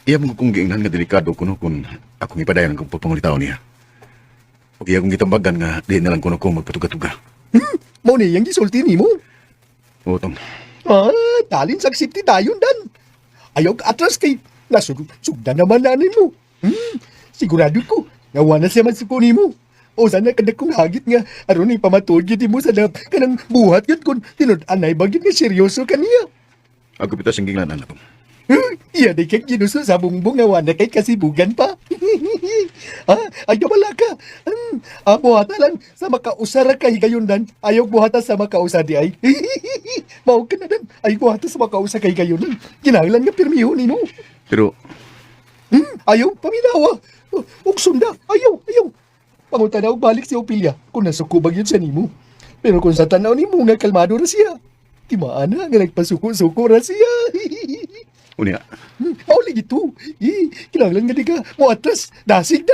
iya mo kong giingnan nga delikado kuno kung akong ipadayan kong pagpangulitaw niya. O iya kong gitambagan nga di na lang kuno kong magpatuga-tuga. Mo na yung gisulti ni mo. O tong, Talin saksipti tayo dan. Ayaw ka atras kay nasugda naman nanin mo. Sigurado ko, ngawa na siya masuko ni mo. O sana kada kong hagit nga, aron ipamatod giti mo sa lap ka ng buhat yun kung tinud-anay bagit nga seryoso ka niya. ako pita singginglan na tong. Iya di kay ginuso sa bungbong nga wala kay kasibugan pa. Ay wala ka. Buhata lang sa makausara kay gayundan. Ayaw buhata sa makausa di ay. Mao ka na dan. Ay buhata sa makausa kay gayundan. Kinahanglan nga pirmihon nimo. Pero, Ayaw paminawa. Ug sunda. Ayaw. Pangutanaw balik si Opilia kung nasukubag yun sa nimo. Pero kung sa tanaw nimo nga kalmado ra siya. Timaan na nga nagpasuko-suko ra siya. unya, Mauli gitu. Kinahanglan nga di ka mo atras. Dasig.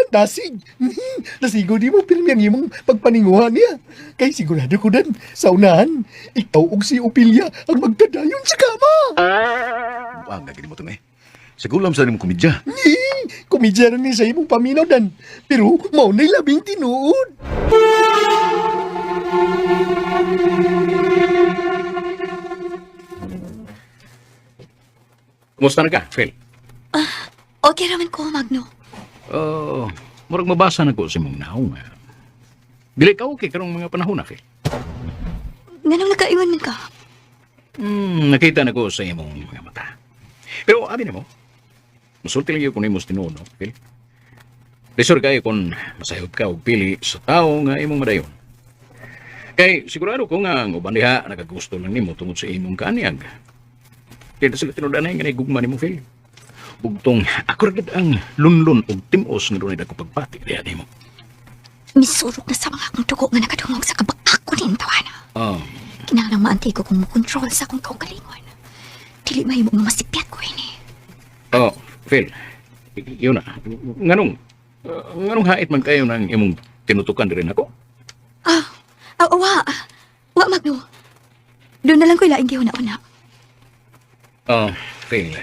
Nasigo di mo pirmi ang imong pagpaninguhan niya. Kay sigurado ko dan sa unahan, ikaw ug si Opilia ang magkadayon sa kama. wag na gini mo to eh. Segulam sa nimo komedya. Komedya rin ni sa imong paminaw dan. Pero maunay labing tinuod. Kumusta na ka, Phil? Okay raman ko, Magno. Murag mabasa na ko sa mong naong. Dili ka okay karong mga panahon na, Phil. Nganong nakaingon man ka? Nakita na ko sa imong mga mata. Pero abi na mo, musulti lang yun kung imong tinuod, no, Phil? Resor kayo kung masayod ka o pili sa tao nga imong madayon. Kay sigurado ko nga ang uban diha nagagusto lang nimo tungod sa imong kaanyag. Kaya sila tinudanay nga naigugma nimo, Phil. Bugtong ako ragad ang lunlun o timos nga doon ay dako pagpati diha nimo. Misurok na sa mga akong dugo nga nakadungog sa kabak-ako rin, tawana. Kinahanglang maantay ko kung makontrol sa akong kaugalingon. Dili mahimo nga masipyat ko ini. Phil, yun na. Nganong hait man kayo ng imong tinutukan rin ako? Wa, Magno. Doon na lang ko ilaing gihuna-una. Phil,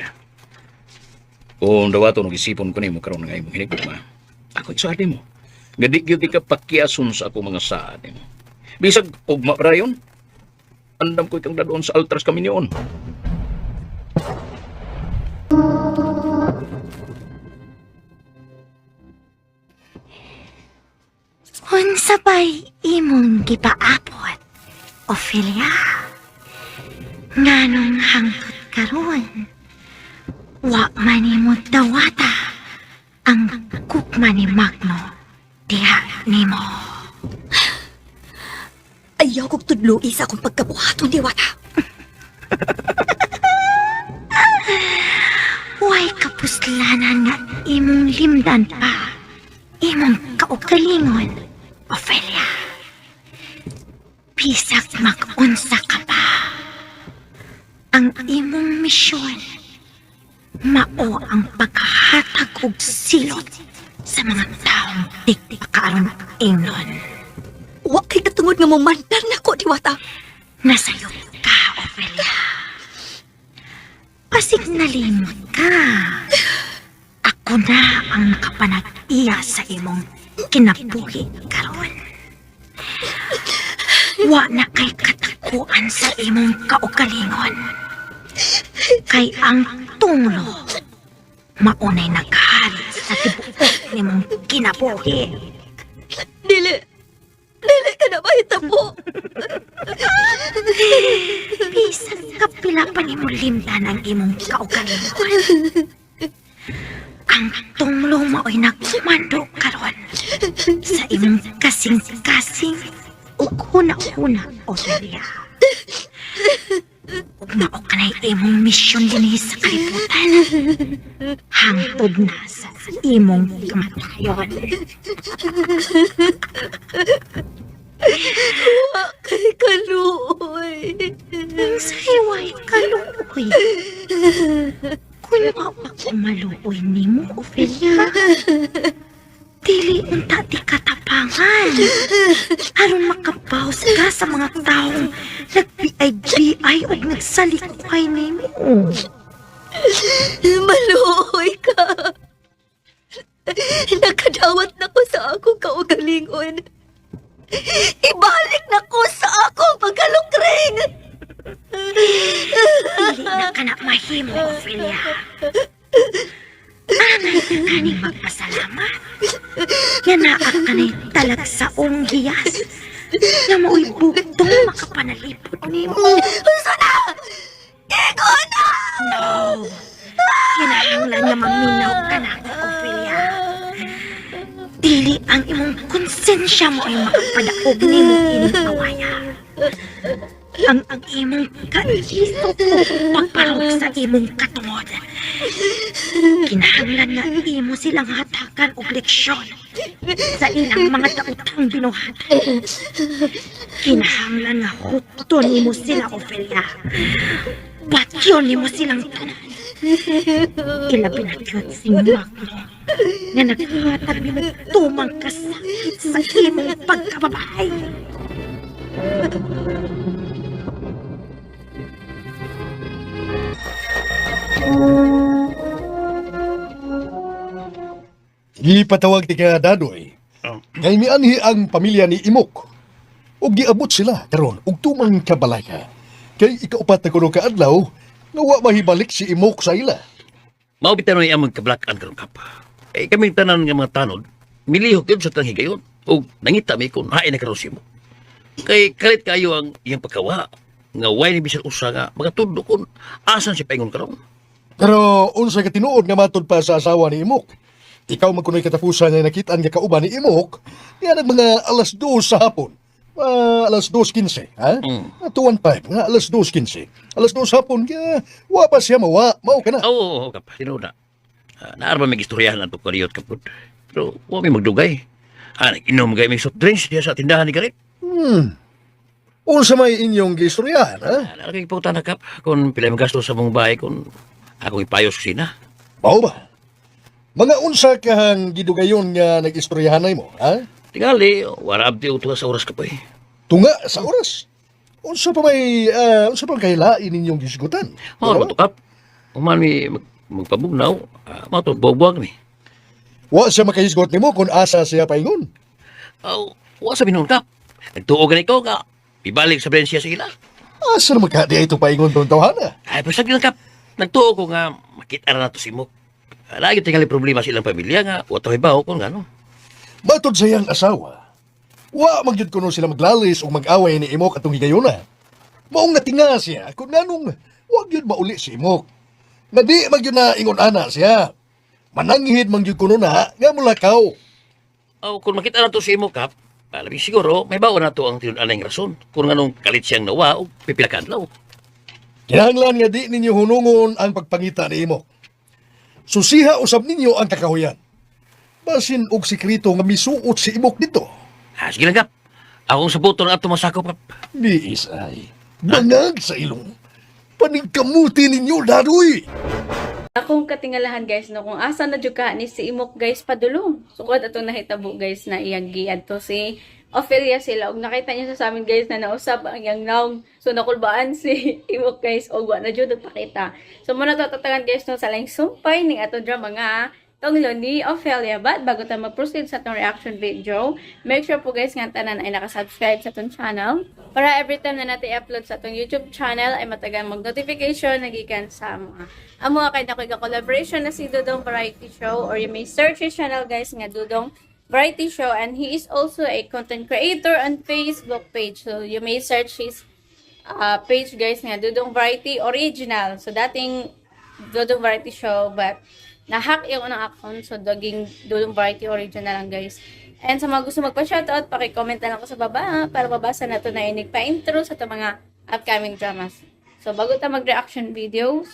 kung dawato nung isipon ko na mo karoon ng imong hinigugma, ako isali mo. Nga di ka pakiason sa ako mga saad mo. Bisag, ugma para yun. Andam ko ikang dadoon sa altars kami niyon. Unsa ba'y imong gipaabot, Ophelia? Nganong hangtod karon? Wa man nimo dawata ang kukma ni Magno diha nimo. Ayaw kong tudloi sa akong pagkabuhaton, Diwata. Way kapuslanan nga imong limdan pa. Imong kaugalingon, Ophelia. Bisag mag-unsa ka pa. Ang imong misyon, mao ang paghahatag og silot sa mga taong di pakaron ingnon. Wa kay katungod nga mumandan nako, Diwata. Nasayop ka, Ophelia. Pasig nalimot ka. Ako na ang nakapanag-iya sa imong kinabuhi karon. Wa na kay katakuan sa imong kaugalingon. Kay ang tunglo maunay naghari sa tibuok nimong kinabuhi. Dili ka na mahitabo. Bisan kapila pa nimo limdan ang imong kaugalingon. Ang tunglo mao'y nagmando karon sa imong kasing-kasing ug huna-huna, Ophelia. Ug mao kanay imong misyon dinhi sa kalibutan. Hangtod na sa imong kamatayon. Wa kay kaluoy. Sa hiway kaluoy. Kung wa ako maluoy nimo, Ophelia, dili unta di katapangan. Aron makapaus ka sa mga taong nagbiay-biay o nagsalikuhay nimo. Maluoy ka. Nakadawat na ko sa akong kaugalingon. Ibalik na ko sa akong pagkalukring. Dili na ka na mahimo, Ophelia. Anay ka kaning magpasalamat. Nga naa ka na'y talag sa onggiyas. Nga mao'y bugtong makapanalipod nimo. Uso na! Igo na! No! maminaw ka na, Ophelia. Dili ang imong konsensya mo ay makapadaog ni mo ining awaya. Ang imong kaisip pagparog sa imong katungod. Kinahanglan nga imo silang hatakan og leksyon sa ilang mga daotang binuhat. Kinahanglan nga hukton nimo sila, Ophelia. Batyon nimo silang tanan. Ilabi na yun si Magno nga naghatag nimo tumang kasakit sa imong pagkababae. Gipatawag ti ka Dadoy. Kay mianhi ang pamilya ni Imok. Ug giabot sila karon og tumang kabalaka. Kay ikaupat na kuno ka adlaw nga wa mahibalik si Imok sa ila. Mao bitan ay among kablakan karon kap. Eh kami tanan nga mga tanod, milihok yun sa tang higayon. O nangita mi kung hain na karon si Imok. Kay kalit kayo ang iyang pagkawa nga way ni bisan usa nga magatudlo kun asan si paingon karon. Pero unsa ka tinuod nga matud pa sa asawa ni Imok? Ikaw magkunoy katapusan nga nakitaan nga kauban ni Imok, nga nag mga alas 2 sa hapon. Alas 2:15, ha? 2:15, nga alas 2:15. Alas 2 sa hapon, nga wa pa siya mao ka na. Oo, kap, tinuod na. Naarba may istoryahan ang tukariyot kapod. Pero wa may magdugay. Nag-inom gay may soft drinks diya sa tindahan ni Galit. Unsa may inyong giistoryahan, ha? Nalagay po na kap kung pila yung gasto sa mong bahay kung akong ipayos sina. Mao ba? Mga unsa kahang gidugayon nga nag-istoryahanay mo, ha? Tingali, wala abdi utuwa sa oras ka pa eh. Tunga sa oras. Unsa pa kahilain ninyong gisgutan? Ano ba ito kap? Uman may magpabugnaw, mato buwag ni. Wa siya makahisgot nimo kung asa siya paingon. Wa sabi nun kap. Nagtuogan ikaw ka. Ibalik sa Valencia sa ila. Asa naman ka di ito paingon doon tawhana? Ay, pero sagli lang kap. Nagtuo ko nga makita na to si Mok. Lagi tingali problema sa ilang pamilya nga. Wato ibaw kung gano'n. Matod sa iyang asawa, wa magyud kuno sila maglalis o mag-away ni Imok atong higayuna. Maong natinga siya kung nanong wag yun mauli si Imok. Nga di magyud na ingon ana siya. Mananghid magyud kuno na nga mulakaw. Kung makita na to si Mok kap, labing siguro may bawa na to ang tinunanay rason. Kung anong kalit siyang nawa o pipilakan law. Kinahanglan nga di ninyo hunungon ang pagpangita ni Imok. Susiha usab ninyo ang kakahuyan. Basin og sikreto nga misuot si Imok dito. Sige lang kap. Akong sabuton ato masakop kap. Biis ay. Bangag sa ilong. Paningkamuti ninyo, Dadoy. Akong katingalahan guys no kung asa na jud ka ni si Imok guys padulong. Sukod atong nahitabo guys na iyang giadto si Ophelia sila og nakita niya sa amin guys na nausap ang iyang naong. So nakulbaan si Imok guys og wa na jud nagpakita. So muna tatatangan guys no sa laing sumpay ning ato dra mga tunglo ni Ophelia. But bago tayo mag-proceed sa itong reaction video, make sure po guys nga tanan ay nakasubscribe sa itong channel para every time na natin i-upload sa itong YouTube channel ay matagal mag-notification nagikan sa mga amo kay na ko collaboration na si Dudong Variety Show, or you may search his channel guys nga Dudong Variety Show, and he is also a content creator on Facebook page. So you may search his page guys nga Dudong Variety Original. So dating Dudong Variety Show but na-hack yung unang account. So, daging Dudong Variety Original lang, guys. And sa mga gusto magpa-shoutout, paki-comment na lang ko sa baba para mabasa na ito na inig pa-intro sa ito mga upcoming dramas. So, bago tayo mag-reaction videos,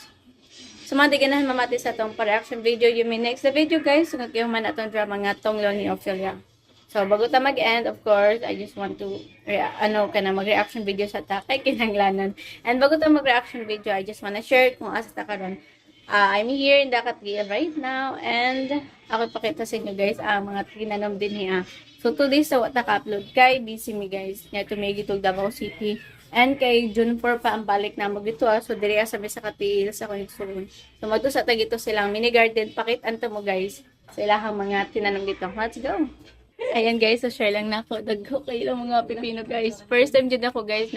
sa mga di ganahan mamati sa itong pa-reaction video, you may next the video, guys. Sunod kayo man itong drama nga Tunglo ni Ophelia. So, bago tayo mag-end, of course, I just want to mag-reaction video sa takay kinanglanan. And bago tayo mag-reaction video, I just wanna share kung asa ta karon. I'm here in Dakatgian right now, and ako ipakita sa inyo guys mga tinanom din niya. So today sa wata ka-upload kay busy me guys nga tumigi tog Davao City, and kay June 4 pa ang balik na mo dito so diri sa sa Katiil sa Konigsuron. So magto sa tagito silang mini garden, pakitaan to mo guys sa ilahang mga tinanom dito. Let's go. Ayan guys, so share lang na ako dagko kay ilang mga pipino guys. First time jud ako guys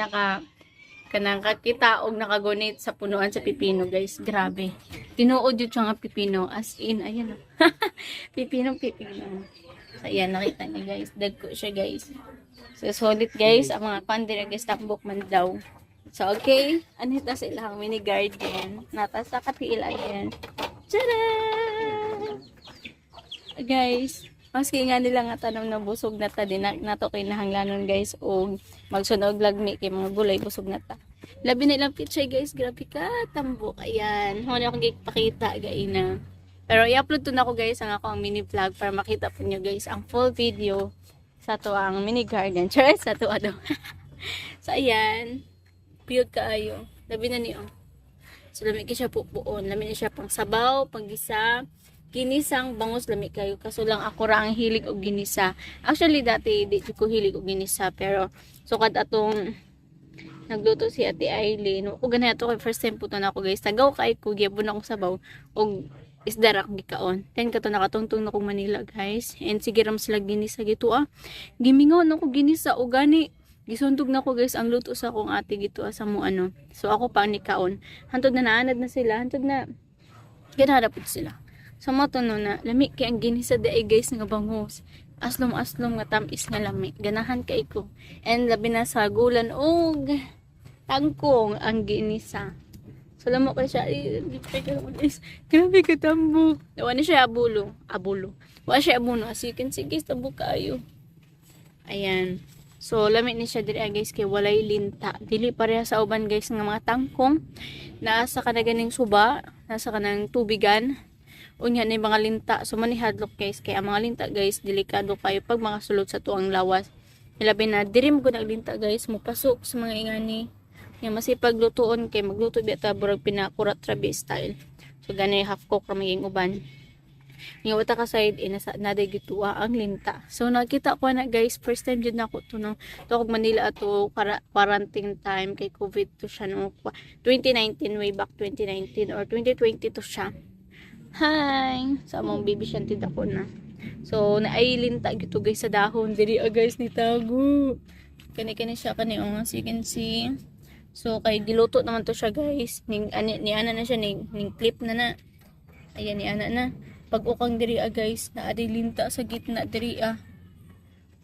kanang kakita og nakagonate sa punuan sa pipino guys. Grabe. Tinuod yun siya nga pipino. As in, ayan o. pipino. So, ayan, nakita niyo guys. Dagko siya guys. So, solid guys. Ang mga pandira guys, takbok man daw. So, okay. Anita sa ilang mini garden. Nata sa Katiil, ayan. Tcharam! Guys, maski nga nila nga tanong na busog na ta, din nato kay nahanglanon guys, o magsunog lagmi kay mga gulay busog na ta. Labi na ilang picture guys, grabe ka, tambok, ayan. Huli akong pakita, gaina. Pero i-upload to na ko guys, ang ako ang mini vlog para makita po nyo guys ang full video sa to ang mini garden. Charis, sa to ano. So ayan, cute kaayo. Labi na niyo. So lami ka siya pupuon, lami na siya pang sabaw, pang gisa, ginisang bangus lami kayo. Kaso lang ako ra ang hilig og ginisa. Actually dati di ko hilig og ginisa, pero sukad atong nagluto si Ate Aileen. O ganyan to kay first time puto na ako guys. Tagaw kay ko gyapon akong sabaw og isda ra akong gikaon. Then kato nakatungtong na kong Manila guys. And sige ram sila ginisa gito Gimingaw na ko ginisa o gani. Gisuntog na ko guys ang luto sa akong ate gito sa mo ano. So ako pa ni kaon. Hantod na naanad na sila. Hantod na ginharapod sila. Sa mo no na lami kay ang ginisa dai guys nga bangus. Aslom nga tamis nga lami. Ganahan kay ko. And labi na sa gulan og tangkong ang ginisa. So lamo kay siya. Grabe ka tambok. Wala siya abulo. Wala siya abuno. As you can see guys, tambok kayo. Ayan. So lami ni siya diri guys kay walay linta. Dili pareha sa uban guys nga mga tangkong. Nasa kanaganing suba, nasa kanang tubigan. Unya ni mga linta. So manihadlok guys kay ang mga linta guys delikado kayo pag mga sulod sa tuang lawas. Ilabi na diri mo gud linta guys mo pasok sa mga ingani. Nga masipag lutuon kay magluto biya ta burag pinakurat trabi style. So gani half cook ra maging uban. Nga wata ka side naday gituwa ang linta. So nakita ko na guys, first time jud nako to no. To kog Manila ato quarantine time kay COVID to siya no. 2019 way back 2019 or 2020 to siya. Hi! Sa among baby shanty dako na. So naay linta gito guys sa dahon diri guys ni tago. Kani siya kani as you can see. So kay giluto naman to siya guys. Ning ni ana na siya ning clip na. Ayan ni ana na. Pag ukang diri guys, na adi linta sa gitna diri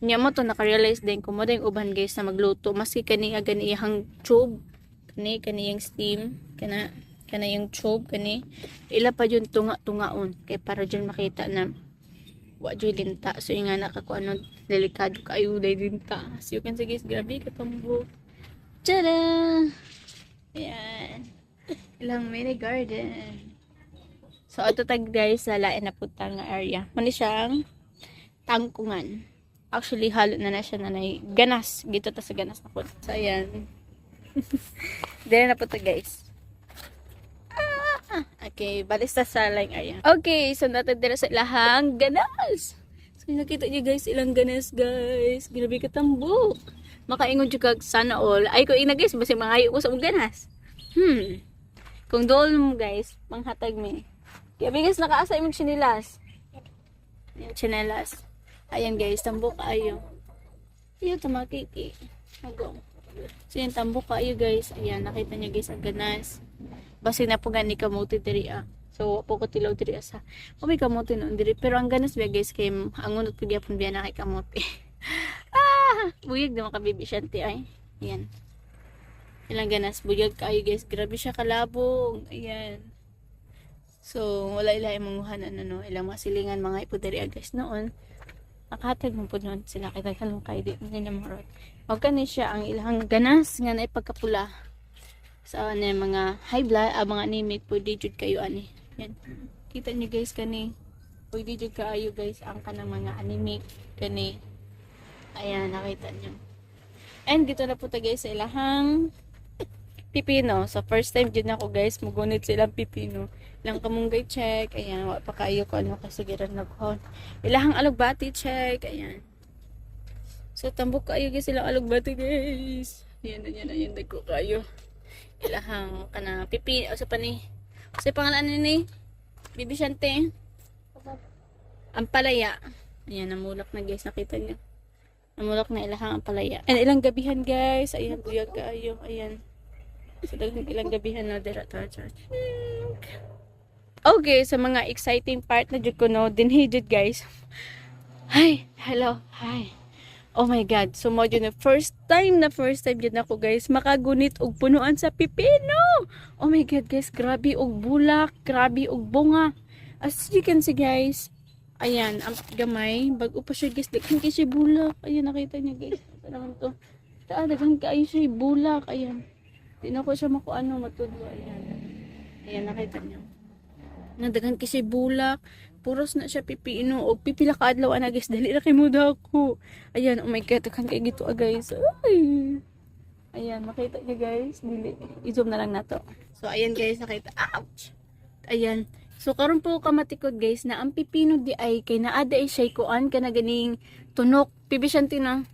Nya mo to naka-realize din ko mo ding uban guys na magluto maski kani gani iyang tube, kani yung steam, kana yung tube kani. Ila pa yun tunga-tungaon kay para diyan makita na wa joy linta. So nga nakakuano delikado kayo day linta. So you can see guys, grabe ka tambok. Tada! Ayan. Ilang mini garden. So, ito tag guys, sa lain na punta nga area. Muna siyang tangkungan. Actually, halo na siya na ganas. Gito ta sa ganas na po. So, ayan. Dito na punta guys. Okay, balista sa laing area. Okay, so natadira sa ilahang ganas. So, nakita niyo guys, ilang ganas guys. Grabe katambok. Makaingon siya kag sana all. Ay, ko ina guys, basta mangayo ko sa mong ganas. Kung doon mo guys, panghatag me. Kaya bigas nakaasa imong chinilas. Yung chinilas. Ayan guys, tambok ayo. Iyo tamakiki. Agong. So yung tambok ayo guys. Ayan, nakita niyo guys ang ganas. Basi na po gani kamuti diri So po ko tilaw diri sa. May kamuti noon diri. Pero ang ganas biya guys kay ang unod ko gyapon biya na kay kamuti. Buyag na makabibi shanty ay. Ayan. Ilang ganas buyag kayo guys. Grabe siya kalabong. Ayan. So, wala ilang manguhanan no, ilang masilingan mga ipudari guys noon. Nakahatag mo po noon sila kay kalong kay di nila marot. Wag kani siya ang ilang ganas nga na ipagkapula. Sa mga high blood, mga anemic pwede jud kayo ani. Yan. Kita niyo guys kani. Pwede jud kayo guys ang kanang mga anemic kani. Ayan, nakita niyo. And dito na po ta guys sa ilahang pipino. So, first time dyan ako guys, magunit silang pipino. Ilang kamunggay check. Ayan, wala pa kayo kung ano kasigiran naghon. Ilahang alugbati check. Ayan. So, tambok kayo guys, ilang alugbati guys. Ayan, dagko kayo. Ilahang kana pipino. O sa pani. Sa pangalan ni Bibi Shante. Ampalaya. Ayan, namulak na guys, nakita niyo. Namulak na ilahang ampalaya. And ilang gabihan guys. Ayan, buyag kayo. Ayan. So, ilang gabihan na dira church. Okay, sa mga exciting part na jud ko no, dinhidid guys. Hi, hello, hi. Oh my God, so mo jud na first time jud nako guys makagunit og punuan sa pipino. Oh my God guys, grabe og bulak, grabe og bunga. As you can see guys, Ayan, ang gamay. Bago pa siya guys. Daghan kayo siya bulak. Ayan, nakita niya guys. Ito naman to. Daghan kayo siya bulak. Ayan. Di na ko siya makuano matudlo. Ayan. Ayan, nakita niyo. Nadagan kasi bulak. Puros na siya pipino. O pipila ka adlaw na guys. Dali na kay muda ako. Ayan, oh my god. Daghan kayo gito guys. Ay. Ayan, makita niyo guys. Dili. I-zoom na lang na to. So, ayan guys, nakita. Ouch! Ayan. So, karon po kamatikod guys na ang pipino di ay kay naada ay siya kuan ka na ganing tunok. Pibisyanti na.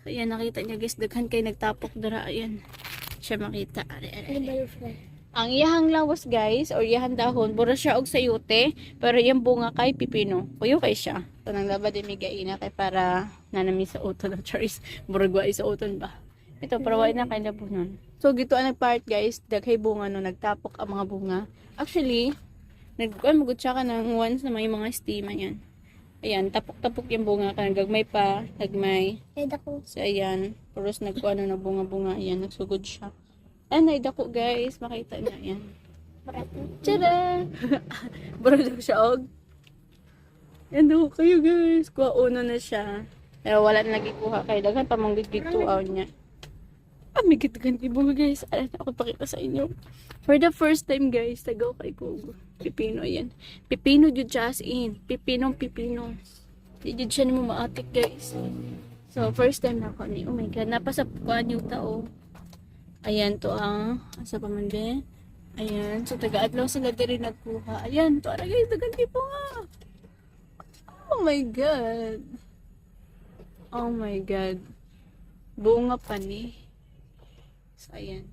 So, ayan, nakita niya guys. Daghan kay nagtapok dara. Ayan. Siya makita. Ang iyahang lawas guys, or iyahang dahon, bura siya og sayote, pero yung bunga kay pipino. Kuyo kay siya. Tanang labad ay migaina kay para nanami sa uton ng charis. Buragwa sa uton ba? Ito, pero wala na kay labunon. So, gito ang nagpart guys, daghay bunga no, nagtapok ang mga bunga. Actually, magod siya ka ng once na may mga steam, ayan. Ayan, tapok-tapok yung bunga ka, gagmay pa, nagmay. So, ayan, puros nagkuano na bunga-bunga, ayan, nagsugod siya. Ayan, naidako guys, makita niya, ayan. Tada! Barado siya, og. Ayan daw kayo guys, kuha uno na siya. Pero wala na nagikuha kayo, daghan pa mong gigituaw niya. May gitgan ibong guys. Alam na ako pakita sa inyo. For the first time guys, tagaw kay Kugo. Pipino yan. Pipino jud siya as in. Pipinong pipino. Di jud siya ni mo maatik guys. So, first time na ako ni. Oh my god, napasapuan yung tao. Ayan to ang asa pa man din. Ayan. So, taga-adlaw sila diri nagkuha. Ayan to. Ara guys, dagan tipo nga. Oh my god. Oh my god. Bunga pa ni. So, ayan.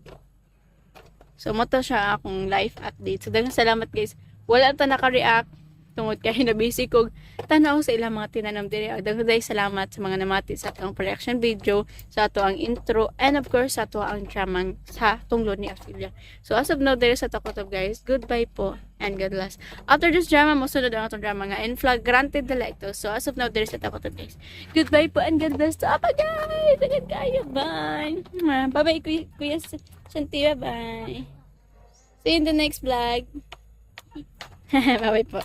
So, mata siya akong life update. So, daghang salamat guys. Wala ta naka-react. Tungod kay na basic kog tanaw sa ilang mga tinanam diri. Daghang salamat sa mga namati sa atong reaction video, sa ato ang intro, and of course sa ato ang dramang sa tunglo ni Ophelia. So, as of now, there sa Takotob guys. Goodbye po and God bless. After this drama, masunod ang atong drama nga in flagranted delicto. So, as of now, there sa Takotob guys. Goodbye po and God bless. So, apa guys? Agad kayo. Bye. Bye-bye, Kuya Shanti. Bye-bye. See you in the next vlog. Bye-bye po.